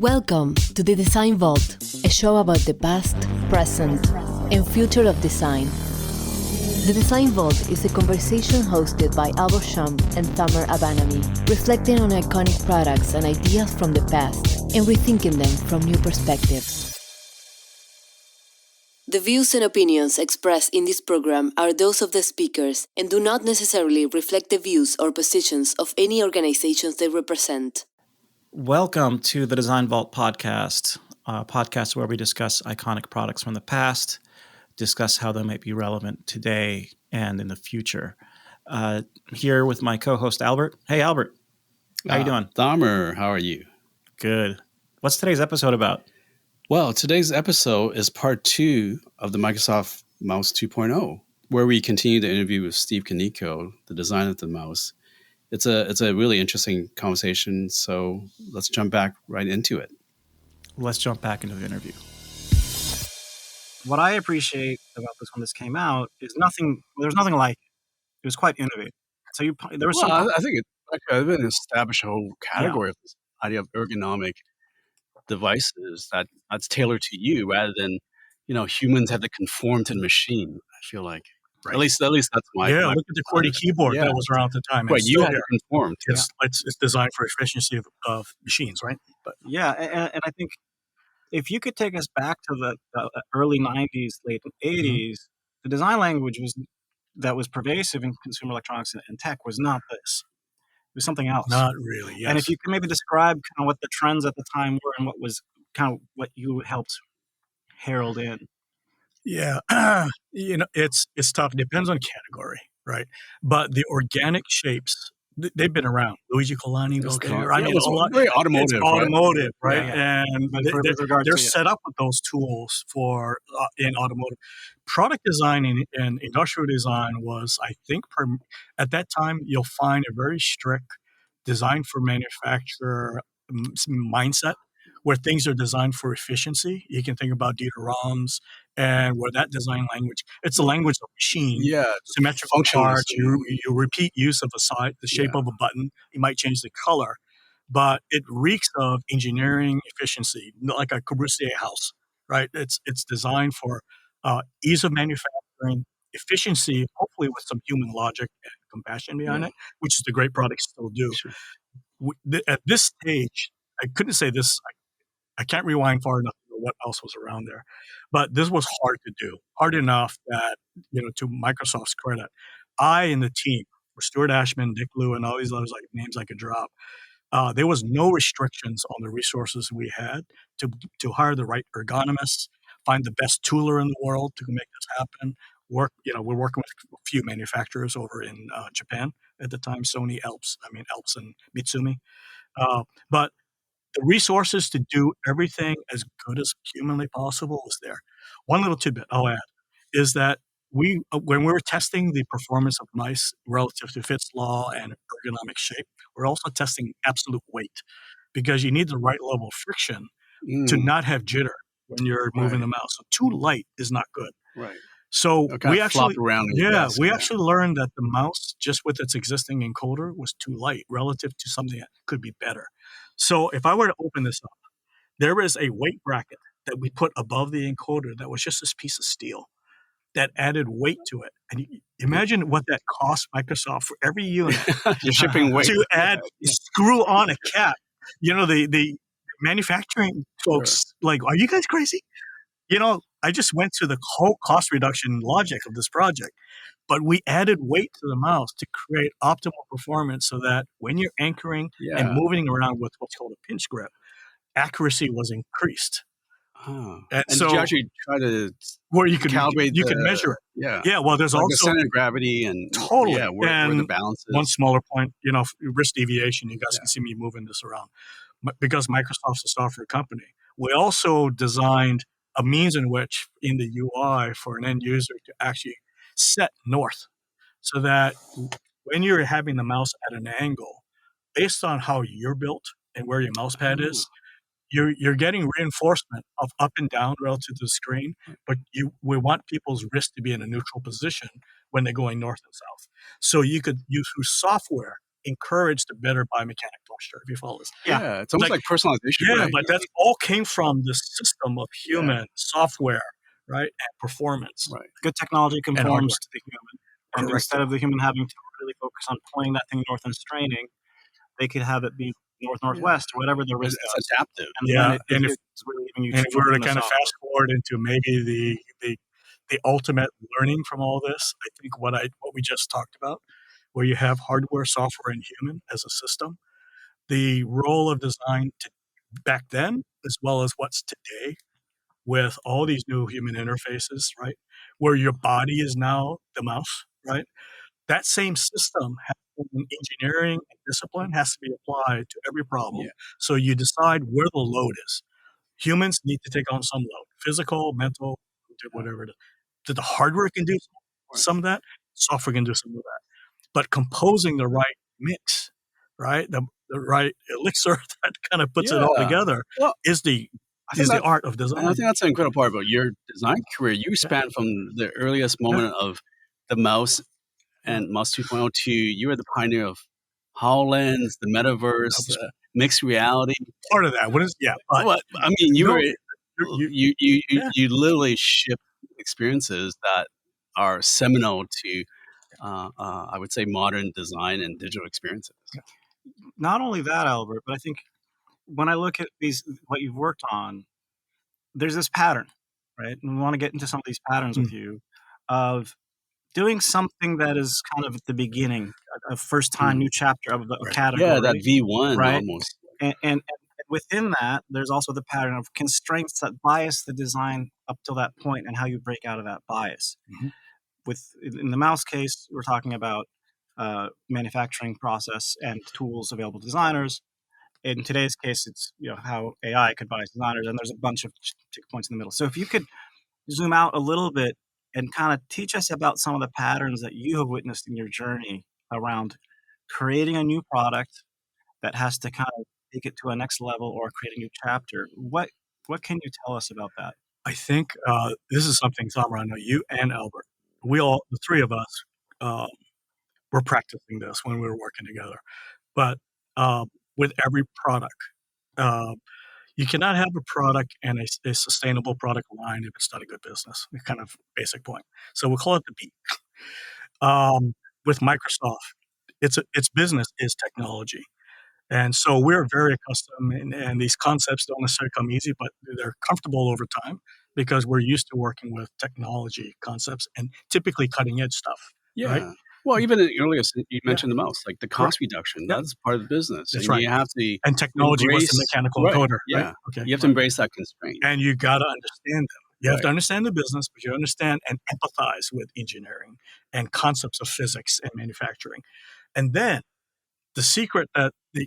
Welcome to the Design Vault, a show about the past, present, and future of design. The Design Vault is a conversation hosted by Albert Shum and Tamer Abanami, reflecting on iconic products and ideas from the past and rethinking them from new perspectives. The views and opinions expressed in this program are those of the speakers and do not necessarily reflect the views or positions of any organizations they represent. Welcome to the Design Vault podcast, a podcast where we discuss iconic products from the past, discuss how they might be relevant today and in the future. Here with my co-host, Albert. Hey, Albert. How you doing? Tamer, how are you? Good. What's today's episode about? Well, today's episode is part 2 of the Microsoft Mouse 2.0, where we continue the interview with Steve Kaneko, the designer of the mouse. It's a really interesting conversation, so let's jump back right into it. Let's jump back into the interview. What I appreciate about this when this came out is there's nothing like it. It was quite innovative. So there was I think it's been established a whole category of this idea of ergonomic devices that's tailored to you rather than, humans have to conform to the machine. I feel like. Right. At least that's my. Yeah, look at the QWERTY keyboard that was around at the time. Right, you had to conform. It's designed for efficiency of machines, right? But yeah, and I think if you could take us back to the early 90s, late 80s, the design language that was pervasive in consumer electronics and tech was not this. It was something else. Not really, yes. And if you could maybe describe kind of what the trends at the time were and what was kind of what you helped herald in. Yeah, it's tough. It depends on category, right? But the organic shapes, they've been around. Luigi Colani was there. Very automotive. It's automotive, right? Yeah. And they're set up with those tools for in automotive. Product design and industrial design was, I think, at that time, you'll find a very strict design for manufacturer mindset, where things are designed for efficiency. You can think about Dieter-Rams and where that design language, it's the language of machine. Yeah. Symmetrical parts, you repeat use of the shape of a button. You might change the color, but it reeks of engineering efficiency, like a Corbusier house, right? It's designed for ease of manufacturing, efficiency, hopefully with some human logic and compassion behind it, which is the great products still do. Sure. At this stage, I couldn't say this, I can't rewind far enough to know what else was around there. But this was hard to do, hard enough that, to Microsoft's credit, I and the team, Stuart Ashman, Dick Liu, and all these others names I could drop, there was no restrictions on the resources we had to hire the right ergonomists, find the best tooler in the world to make this happen. We're working with a few manufacturers over in Japan at the time, Sony, Alps and Mitsumi. But the resources to do everything as good as humanly possible was there. One little tidbit I'll add is that when we were testing the performance of mice relative to Fitts law and ergonomic shape, we're also testing absolute weight, because you need the right level of friction to not have jitter when you're moving the mouse. So too light is not good. Right. So we actually learned that the mouse, just with its existing encoder, was too light relative to something that could be better. So if I were to open this up, there is a weight bracket that we put above the encoder that was just this piece of steel that added weight to it. And you imagine what that cost Microsoft for every unit shipping weight to add, screw on a cap. The manufacturing folks, are you guys crazy? I just went through the whole cost reduction logic of this project, but we added weight to the mouse to create optimal performance so that when you're anchoring and moving around with what's called a pinch grip, accuracy was increased. And so, did you actually try to where you could calibrate? You could measure it. Yeah. Well, there's also the center of gravity and totally where the balance is. One smaller point, risk deviation. You guys can see me moving this around because Microsoft's a software company. We also designed a means in which, in the UI, for an end user to actually set north, so that when you're having the mouse at an angle, based on how you're built and where your mouse pad is, you're getting reinforcement of up and down relative to the screen, but we want people's wrist to be in a neutral position when they're going north and south. So you could use through software encourage the better biomechanic posture, if you follow this. Yeah, it's almost like personalization, Yeah, right? but that's all came from the system of human software, right, and performance. Right. Good technology conforms to the human. And Correct. instead of the human having to really focus on pointing that thing north and straining, they could have it be north-northwest or whatever the risk It's is. adaptive. And and it's really giving you if we were to the kind of software. fast forward into maybe the ultimate learning from all this, I think what we just talked about, where you have hardware, software, and human as a system, the role of design back then, as well as what's today, with all these new human interfaces, right, where your body is now the mouse, right? That same system in engineering and discipline has to be applied to every problem. Yeah. So you decide where the load is. Humans need to take on some load, physical, mental, whatever it is. The hardware can do some of that, software can do some of that. But composing the right mix, right, the right elixir that kind of puts it all together is the art of design. And I think that's an incredible part about your design career. You span from the earliest moment of the mouse and Mouse 2.0 to you were the pioneer of HoloLens, the metaverse, mixed reality. Part of that. What is But I mean, you literally ship experiences that are seminal to I would say modern design and digital experiences. Not only that, Albert, but I think when I look at what you've worked on, there's this pattern, right? And we want to get into some of these patterns with you of doing something that is kind of at the beginning, a first time new chapter of the category. Yeah, that V1 right? almost. And within that, there's also the pattern of constraints that bias the design up till that point and how you break out of that bias. In the mouse case, we're talking about manufacturing process and tools available to designers. In today's case, it's how AI could bias designers, and there's a bunch of tick points in the middle. So if you could zoom out a little bit and kind of teach us about some of the patterns that you have witnessed in your journey around creating a new product that has to kind of take it to a next level or create a new chapter. What can you tell us about that? I think this is something, Tom, I know you and Albert, the three of us, were practicing this when we were working together. But with every product, you cannot have a product and a sustainable product line if it's not a good business. It's kind of basic point. So we'll call it the B. With Microsoft, its business is technology. And so we're very accustomed, and these concepts don't necessarily come easy, but they're comfortable over time because we're used to working with technology concepts and typically cutting edge stuff. Yeah. Right? Well, even earlier you mentioned the mouse, like the cost reduction. That's part of the business. That's and right. You have to and technology was the mechanical encoder. Yeah. Right? Okay. You have to embrace that constraint. And you got to understand them. You have to understand the business, but you understand and empathize with engineering and concepts of physics and manufacturing. And then the secret that the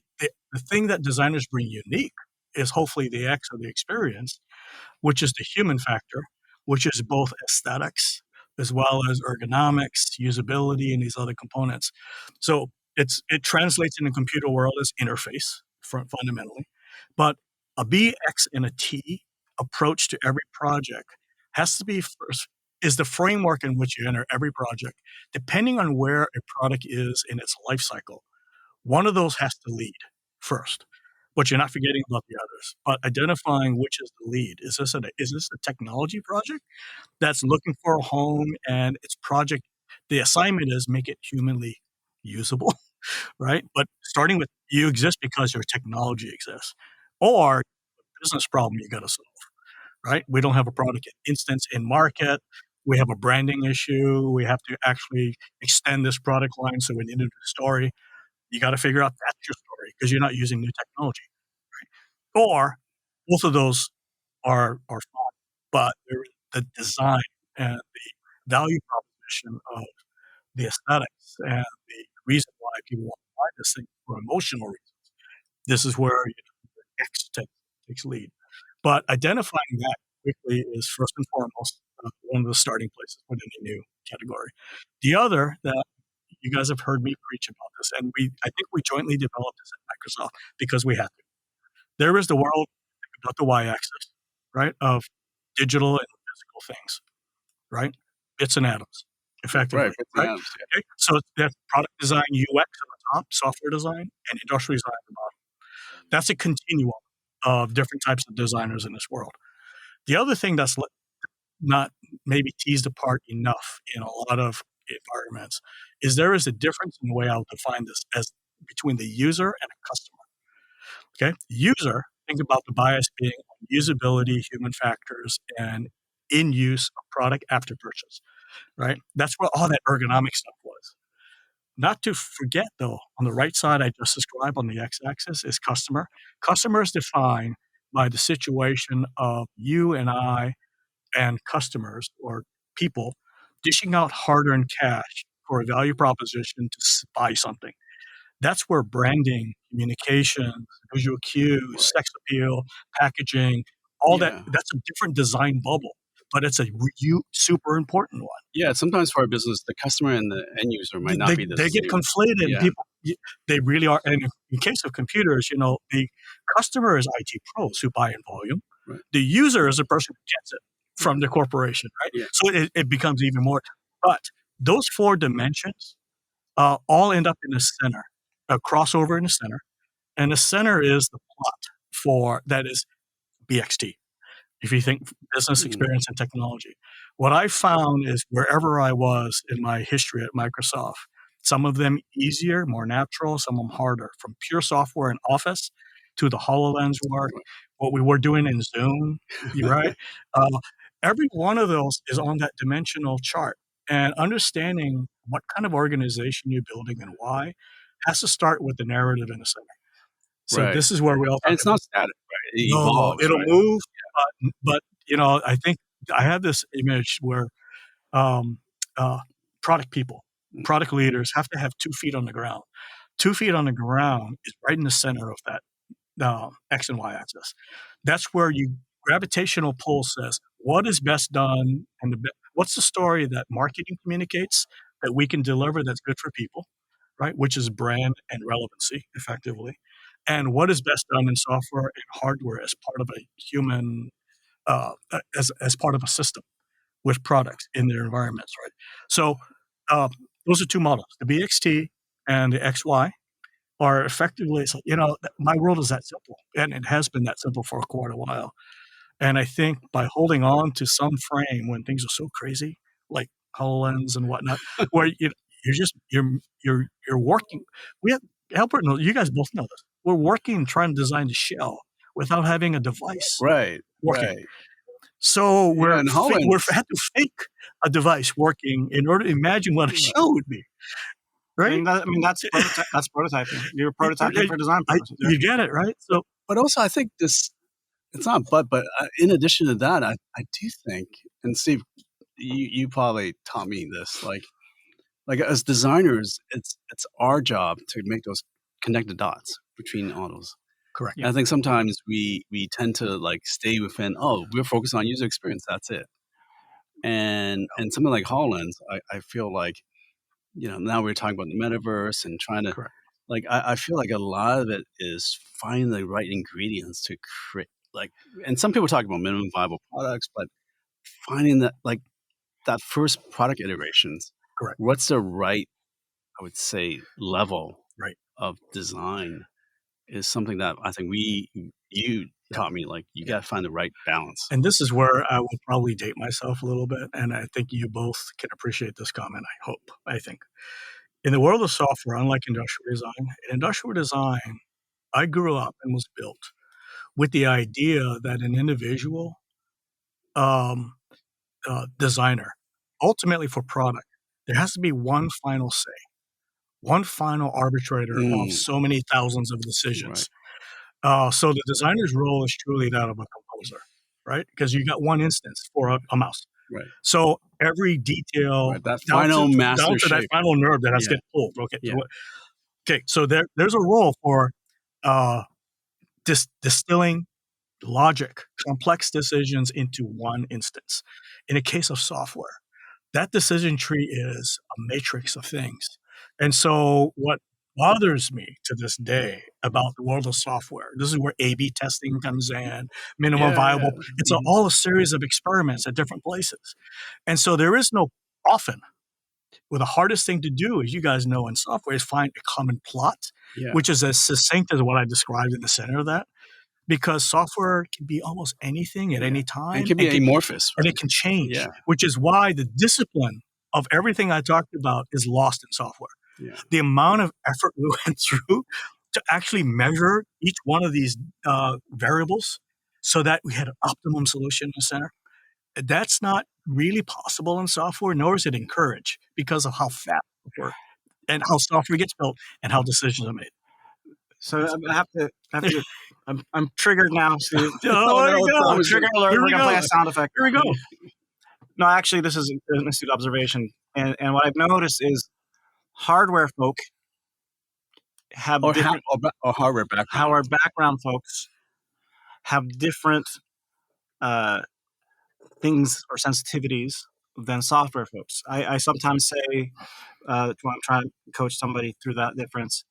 thing that designers bring unique is hopefully the X or the experience, which is the human factor, which is both aesthetics as well as ergonomics, usability, and these other components. So it translates in the computer world as interface fundamentally, but a B, X, and a T approach to every project has to be first is the framework in which you enter every project, depending on where a product is in its life cycle. One of those has to lead first, but you're not forgetting about the others. But identifying which is the lead. Is this a technology project that's looking for a home and its project? The assignment is make it humanly usable, right? But starting with you exist because your technology exists, or a business problem you got to solve, right? We don't have a product instance in market. We have a branding issue. We have to actually extend this product line, so we need a new story. You got to figure out that's your story because you're not using new technology, right? Or both of those are fine, but the design and the value proposition of the aesthetics and the reason why people want to buy this thing for emotional reasons. This is where the X takes lead. But identifying that quickly is first and foremost one of the starting places with any new category. The other that you guys have heard me preach about this, and I think we jointly developed this at Microsoft because we had to. There is the world about the y-axis, right, of digital and physical things, right? Bits and atoms, effectively. Right. Okay? So that's product design, UX on the top, software design, and industrial design at the bottom. That's a continuum of different types of designers in this world. The other thing that's not maybe teased apart enough in a lot of environments is there is a difference in the way I'll define this as between the user and a customer. Okay, user, think about the bias being on usability, human factors, and in use of product after purchase, right? That's where all that ergonomic stuff was. Not to forget, though, on the right side I just described on the x-axis is customer. Customer is defined by the situation of you and I and customers or people dishing out hard-earned cash for a value proposition to buy something. That's where branding, communication, visual cues, sex appeal, packaging, all Yeah. that's a different design bubble, but it's a super important one. Yeah, sometimes for our business, the customer and the end user might not be the They same. get conflated, and Yeah. people, they really are. And in case of computers, the customer is IT pros who buy in volume. Right. The user is the person who gets it from the corporation, right? Yeah. So it becomes even more. But those four dimensions all end up in the center, a crossover in the center. And the center is the plot for that is BXT. If you think business experience and technology, what I found is wherever I was in my history at Microsoft, some of them easier, more natural, some of them harder, from pure software and Office to the HoloLens work, what we were doing in Zoom, right? Every one of those is on that dimensional chart. And understanding what kind of organization you're building and why has to start with the narrative in the center. So Right. this is where we all And it's not static, right? It evolves. it'll right? move, but I think I have this image where product people, product leaders have to have 2 feet on the ground. 2 feet on the ground is right in the center of that X and Y axis. That's where you gravitational pull says what is best done and what's the story that marketing communicates that we can deliver that's good for people, right? Which is brand and relevancy, effectively. And what is best done in software and hardware as part of a human, as part of a system with products in their environments, right? So those are two models. The BXT and the XY are effectively, it's like, my world is that simple, and it has been that simple for quite a while. And I think by holding on to some frame when things are so crazy, like HoloLens and whatnot, where you're working. We have Albert, you guys both know this. We're working trying to design the shell without having a device Right. working. Right. So Yeah, and HoloLens- we had to fake a device working in order to imagine what a shell would be. Right? I mean that's prototyping. You're prototyping for design purposes. You get it, right? So, But also, I think it's not but in addition to that, I do think, and Steve, you probably taught me this, like as designers, it's our job to make those connected dots between all those. correct. And I think sometimes we tend to stay within, we're focused on user experience, that's it. And something like HoloLens, I feel like, now we're talking about the metaverse and trying to, Correct. I feel like a lot of it is finding the right ingredients to create, and some people talk about minimum viable products, but finding that first product iterations, Correct. what's the right, I would say, level Right. of design is something that I think you taught me, you got to find the right balance. And this is where I will probably date myself a little bit, and I think you both can appreciate this comment, I think. In the world of software, unlike industrial design, I grew up and was built with the idea that an individual designer, ultimately for product, there has to be one final say, one final arbitrator of so many thousands of decisions. So the designer's role is truly that of a composer, right? Because you got one instance for a mouse. Right. So every detail, That final master down to shape. that final nerve that has to get pulled. Okay. Yeah. Okay. So there's a role for distilling logic, complex decisions into one instance. In a case of software, that decision tree is a matrix of things. And so what bothers me to this day about the world of software, this is where A/B testing comes in, minimum viable. It's all a series of experiments at different places. And so there is no often Well, the hardest thing to do, as you guys know in software, is find a common plot, Yeah. which is as succinct as what I described in the center of that. Because software can be almost anything at any time. And it can be amorphous. And Right? it can change, Yeah. which is why the discipline of everything I talked about is lost in software. Yeah. The amount of effort we went through to actually measure each one of these variables so that we had an optimum solution in the center, that's not really possible in software, nor is it encouraged because of how fast it works and how software gets built and how decisions are made. So I have to. I'm triggered now, Steve. Oh, there you go. Trigger alert. Here We're we gonna go. play a sound effect. Here we go. No, actually, this is an astute observation, and what I've noticed is hardware folk have Or different, hardware background. hardware background folks have different things or sensitivities than software folks. I sometimes say when I'm trying to coach somebody through that difference,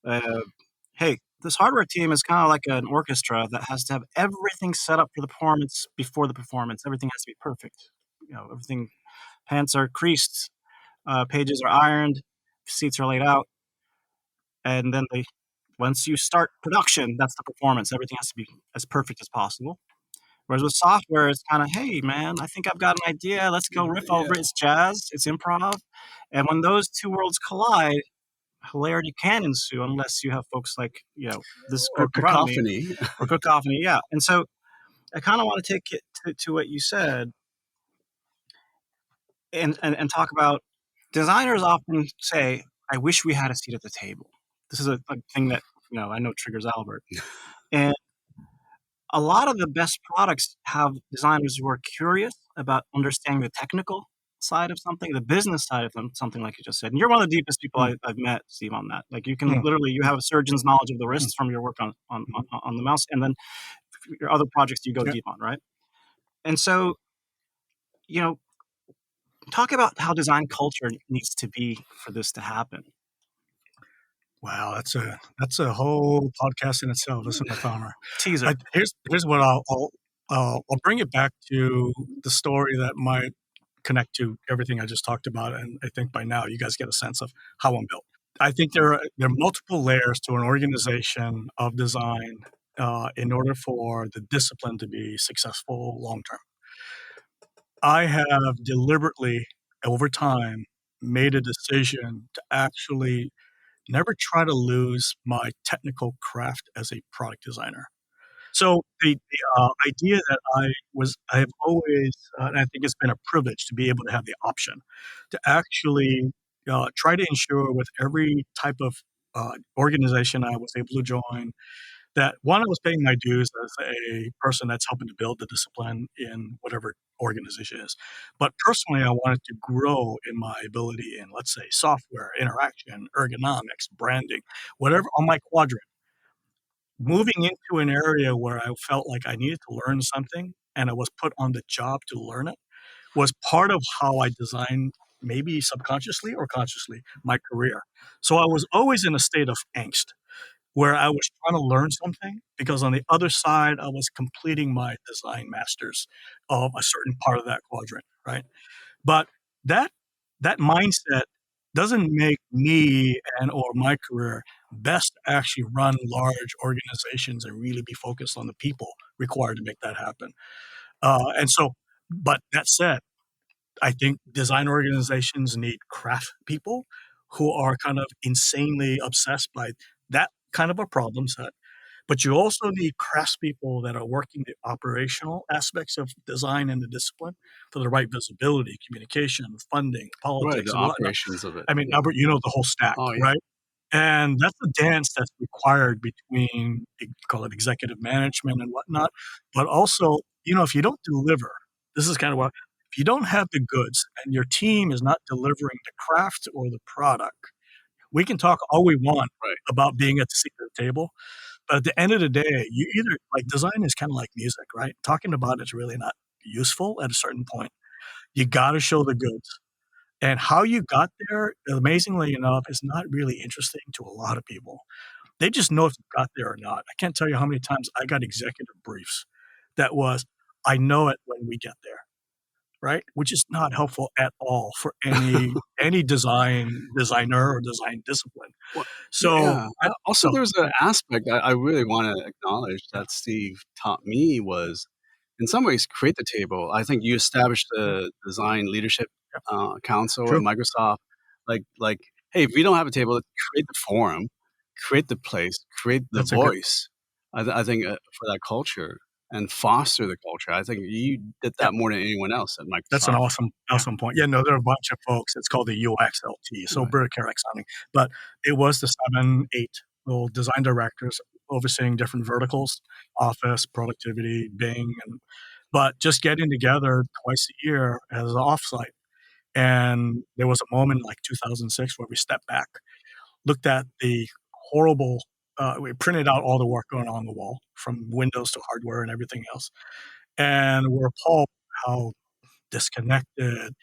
hey, this hardware team is kind of like an orchestra that has to have everything set up for the performance before the performance. Everything has to be perfect. Everything, pants are creased, pages are ironed, seats are laid out, and then once you start production, that's the performance. Everything has to be as perfect as possible. Whereas with software, it's kind of, hey, man, I think I've got an idea. Let's go riff over it. It's jazz. It's improv. And when those two worlds collide, hilarity can ensue unless you have folks like, this Or group in front of me. cacophony. Or cacophony, yeah. And so I kind of want to take it to what you said and talk about designers often say, I wish we had a seat at the table. This is a thing that, I know triggers Albert. And a lot of the best products have designers who are curious about understanding the technical side of something, the business side of something, like you just said. And you're one of the deepest people I've met, Steve, on that. Like you can literally, you have a surgeon's knowledge of the wrists from your work on the mouse, and then your other projects you go deep on, right? And so, talk about how design culture needs to be for this to happen. Wow, that's a whole podcast in itself, isn't it, Palmer? Teaser. Here's what I'll bring it back to the story that might connect to everything I just talked about, and I think by now you guys get a sense of how I'm built. I think there are multiple layers to an organization of design in order for the discipline to be successful long term. I have deliberately, over time, made a decision to actually never try to lose my technical craft as a product designer. So the idea that I have always, and I think it's been a privilege to be able to have the option to actually try to ensure with every type of organization I was able to join that one, I was paying my dues as a person that's helping to build the discipline in whatever organization is. But personally, I wanted to grow in my ability in, let's say, software, interaction, ergonomics, branding, whatever on my quadrant. Moving into an area where I felt like I needed to learn something and I was put on the job to learn it was part of how I designed, maybe subconsciously or consciously, my career. So I was always in a state of angst where I was trying to learn something because on the other side, I was completing my design masters of a certain part of that quadrant, right? But that mindset doesn't make me and or my career best to actually run large organizations and really be focused on the people required to make that happen. But that said, I think design organizations need craft people who are kind of insanely obsessed by that kind of a problem set. But you also need craftspeople that are working the operational aspects of design and the discipline for the right visibility, communication, funding, Right, politics, the and whatnot. operations of it. I mean, Albert, you know the whole stack, Oh, yeah. right? And that's the dance that's required between, call it executive management and whatnot. But also, if you don't deliver, this is kind of what, if you don't have the goods and your team is not delivering the craft or the product, we can talk all we want Right. about being at the seat of the table. But at the end of the day, you either, like, design is kind of like music, right? Talking about it is really not useful at a certain point. You got to show the goods. And how you got there, amazingly enough, is not really interesting to a lot of people. They just know if you got there or not. I can't tell you how many times I got executive briefs that was, I know it when we get there. right? Which is not helpful at all for any designer or design discipline. Well, So, yeah. Also, so there's an aspect I really want to acknowledge that Steve taught me was, in some ways, create the table. I think you established the design leadership council at true. Microsoft. Like, hey, if we don't have a table, let's create the forum, create the place, create the That's a good. voice. I think for that culture and foster the culture. I think you did Yeah, that more than anyone else at that's an Microsoft. awesome point. Yeah, no, there are a bunch of folks. It's called the UXLT, so Right. very correct sounding. But it was the 7, 8 little design directors overseeing different verticals, office, productivity, Bing, but just getting together twice a year as an offsite. And there was a moment like 2006 where we stepped back, looked at the horrible. We printed out all the work going on the wall, from Windows to hardware and everything else, and we're appalled how disconnected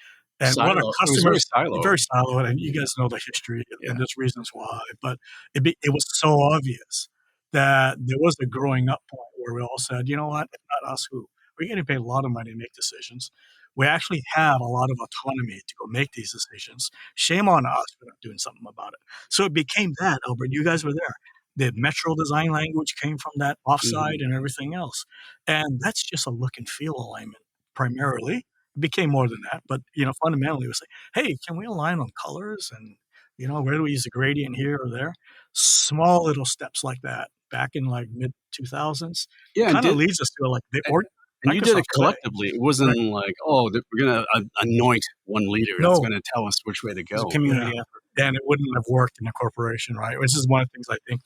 and what our Silo. It was very customers siloed. very siloed, and you Yeah. guys know the history Yeah. and there's reasons why, but it was so obvious that there was a growing up point where we all said, "You know what? If not us, who? We're getting paid a lot of money to make decisions. We actually have a lot of autonomy to go make these decisions. Shame on us for not doing something about it." So it became that, Albert, you guys were there. The Metro design language came from that offside Mhm. and everything else, and that's just a look and feel alignment primarily. It became more than that, but, fundamentally, it was like, "Hey, can we align on colors and, where do we use a gradient here or there?" Small little steps like that back in, like, mid-2000s Yeah, and kinda did leads us to, like, the or and you did it Microsoft today. collectively. It wasn't Right. like, "Oh, we're gonna anoint one leader that's No. gonna tell us which way to It's a go." Yeah, community effort. and it wouldn't have worked in a corporation, right? Which is one of the things I think,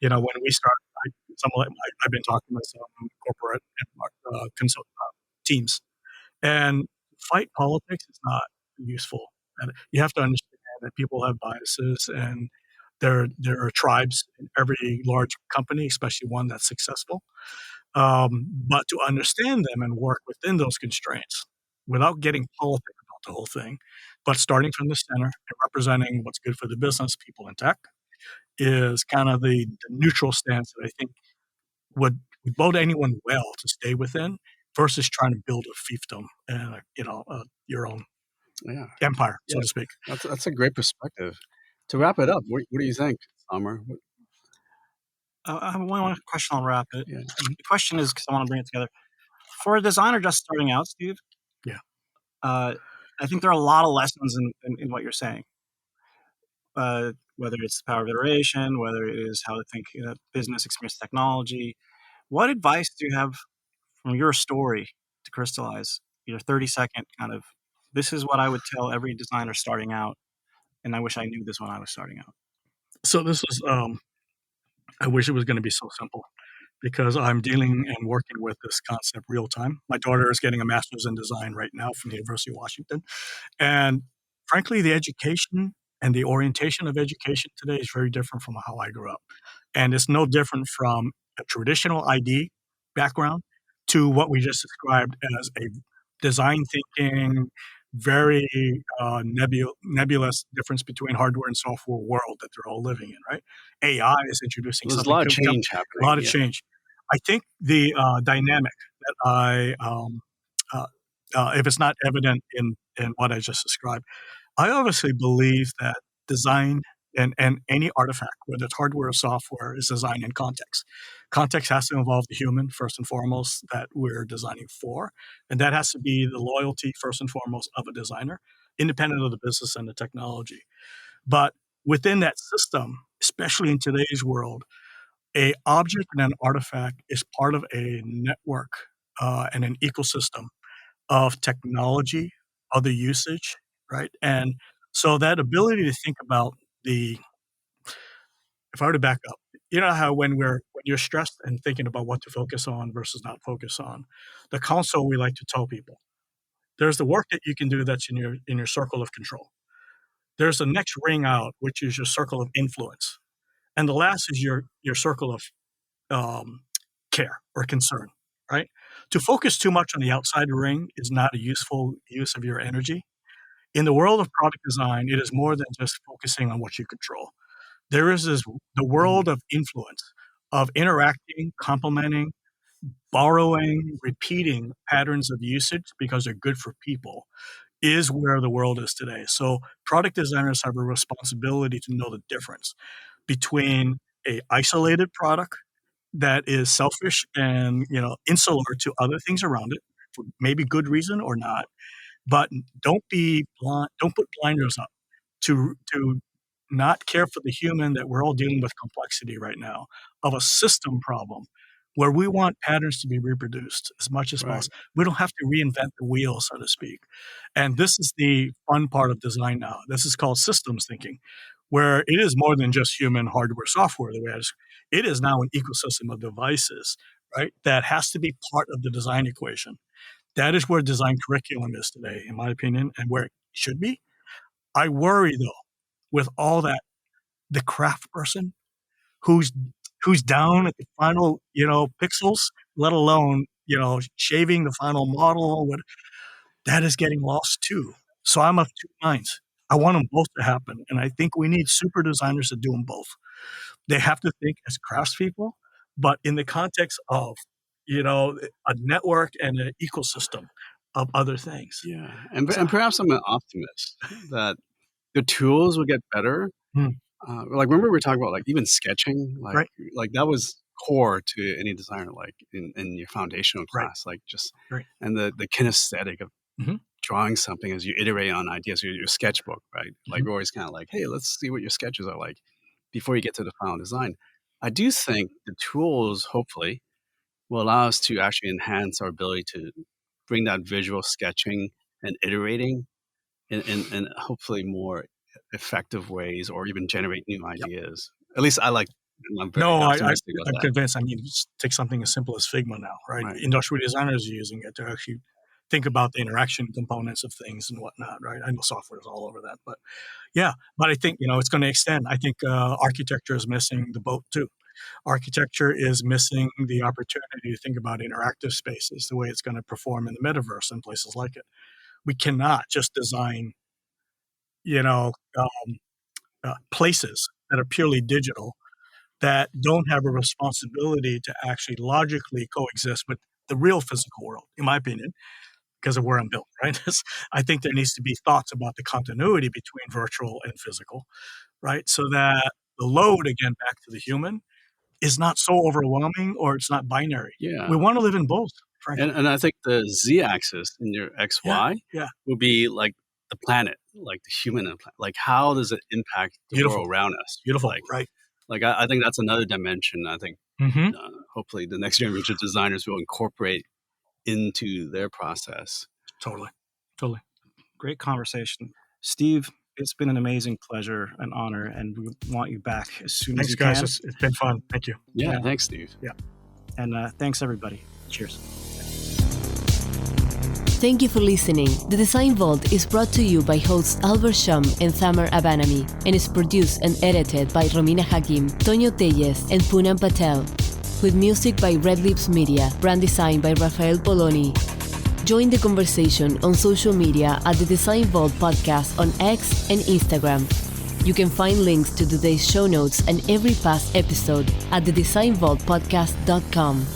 when we started, I've been talking with some corporate teams, and fight politics is not useful, and you have to understand that people have biases, and there are tribes in every large company, especially one that's successful, but to understand them and work within those constraints without getting politic about the whole thing, but starting from the center and representing what's good for the business, people, and tech is kind of the neutral stance that I think would bode anyone well to stay within versus trying to build a fiefdom and, your own Yeah. empire, so Yeah. to speak. That's a great perspective. To wrap it up, what do you think, Summer? I have one question, I'll wrap it. Yeah. The question is, because I wanna bring it together. For a designer just starting out, Steve, Yeah. uh, I think there are a lot of lessons in what you're saying. Whether it's the power of iteration, whether it is how to think, business, experience technology. What advice do you have from your story to crystallize your 30-second kind of, "This is what I would tell every designer starting out, and I wish I knew this when I was starting out." So this is, I wish it was gonna be so simple because I'm dealing and working with this concept real time. My daughter is getting a master's in design right now from the University of Washington. And frankly, the education and the orientation of education today is very different from how I grew up. And it's no different from a traditional ID background to what we just described as a design thinking, very nebulous difference between hardware and software world that they're all living in, right? AI is introducing There's a something, lot of change a happening. lot of Yeah. change. I think the dynamic that uh, if it's not evident in what I just described, I obviously believe that design and any artifact, whether it's hardware or software, is designed in context. Context has to involve the human first and foremost that we're designing for, and that has to be the loyalty first and foremost of a designer, independent of the business and the technology. But within that system, especially in today's world, a object and an artifact is part of a network and an ecosystem of technology, other usage, right? And so that ability to think about the if I were to back up, you know how when you're stressed and thinking about what to focus on versus not focus on, the counsel we like to tell people, there's the work that you can do that's in your circle of control. There's the next ring out, which is your circle of influence. And the last is your circle of um, care or concern, right? To focus too much on the outside ring is not a useful use of your energy. In the world of product design, it is more than just focusing on what you control. There is the Mhm. world of influence, of interacting, complementing, borrowing, repeating patterns of usage because they're good for people is where the world is today. So product designers have a responsibility to know the difference between a isolated product that is selfish and insular to other things around it for maybe good reason or not. But don't be blind. Don't put blinders up to not care for the human, that we're all dealing with complexity right now of a system problem where we want patterns to be reproduced as much as Right. possible. We don't have to reinvent the wheel, so to speak. And this is the fun part of design now. This is called systems thinking, where it is more than just human hardware, software. The way it is now an ecosystem of devices, right? That has to be part of the design equation. That is where design curriculum is today, in my opinion, and where it should be. I worry though, with all that, the craft person who's down at the final, pixels, let alone, shaving the final model, that is getting lost too. So I'm of two minds. I want them both to happen. And I think we need super designers to do them both. They have to think as craftspeople, but in the context of, a network and an ecosystem of other things. Yeah. And perhaps I'm an optimist that the tools will get better. Like remember we were talking about like even sketching, Right. like that was core to any designer, like in your foundational Right. class, like just Right. and the kinesthetic of Mhm. drawing something as you iterate on ideas, your sketchbook, right? Like Mhm. we're always kind of like, hey, let's see what your sketches are like before you get to the final design. I do think the tools hopefully will allow us to actually enhance our ability to bring that visual sketching and iterating in hopefully more effective ways, or even generate new ideas. At least I'm very No, optimistic about I'm that. convinced. I mean, just take something as simple as Figma now, right? Right. Industrial designers are using it to actually think about the interaction components of things and whatnot, right? I know software is all over that, but yeah. But I think it's going to extend. I think architecture is missing the boat too. Architecture is missing the opportunity to think about interactive spaces, the way it's going to perform in the metaverse and places like it. We cannot just design, places that are purely digital that don't have a responsibility to actually logically coexist with the real physical world, in my opinion, because of where I'm built, right? I think there needs to be thoughts about the continuity between virtual and physical, right? So that the load, again, back to the human, is not so overwhelming, or it's not binary. Yeah. We want to live in both, frankly. And I think the z-axis in your XY Yeah. would be like the planet, like the human planet. Like how does it impact the Beautiful. world around us? Beautiful, Like, right? Like I think that's another dimension. I think Mm-hmm. Hopefully the next generation of designers will incorporate into their process. Totally. Great conversation. Steve, it's been an amazing pleasure and honor, and we want you back as soon as Thanks, you guys. can. It's been fun. Thank you. Yeah, Yeah. thanks, Steve. And thanks, everybody. Cheers. Thank you for listening. The Design Vault is brought to you by hosts Albert Shum and Thamer Abanami, and is produced and edited by Romina Hakim, Tonio Telles, and Poonam Patel, with music by Red Lips Media, brand design by Rafael Poloni. Join the conversation on social media at the Design Vault Podcast on X and Instagram. You can find links to today's show notes and every past episode at thedesignvaultpodcast.com.